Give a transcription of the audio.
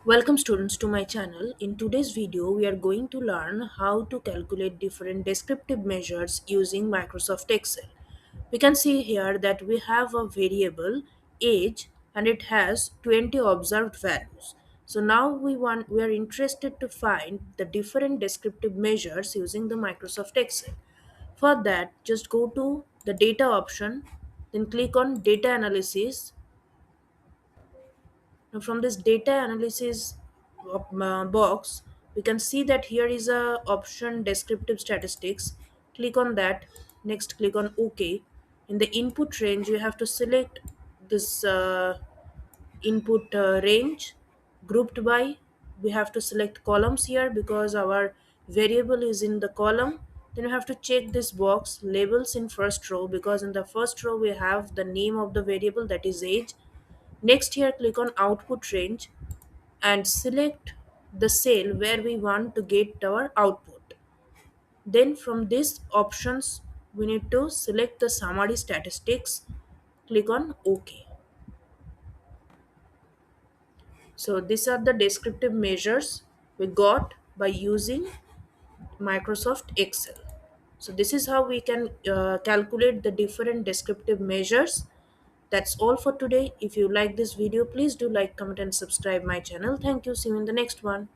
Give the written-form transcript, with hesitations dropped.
Welcome students to my channel. In today's video, we are going to learn how to calculate different descriptive measures using Microsoft Excel. We can see here that we have a variable age and it has 20 observed values. So now we are interested to find the different descriptive measures using the Microsoft Excel. For that, just go to the data option, then click on data analysis. Now from this data analysis box, we can see that here is a option descriptive statistics. Click on that. Next, click on OK. In the input range, you have to select this input range grouped by. We have to select columns here because our variable is in the column. Then you have to check this box labels in first row because in the first row we have the name of the variable, that is age. Next here click on output range and select the cell where we want to get our output. Then from these options we need to select the summary statistics, click on OK. So these are the descriptive measures we got by using Microsoft Excel. So this is how we can calculate the different descriptive measures. That's all for today. If you like this video, please do like, comment and subscribe my channel. Thank you. See you in the next one.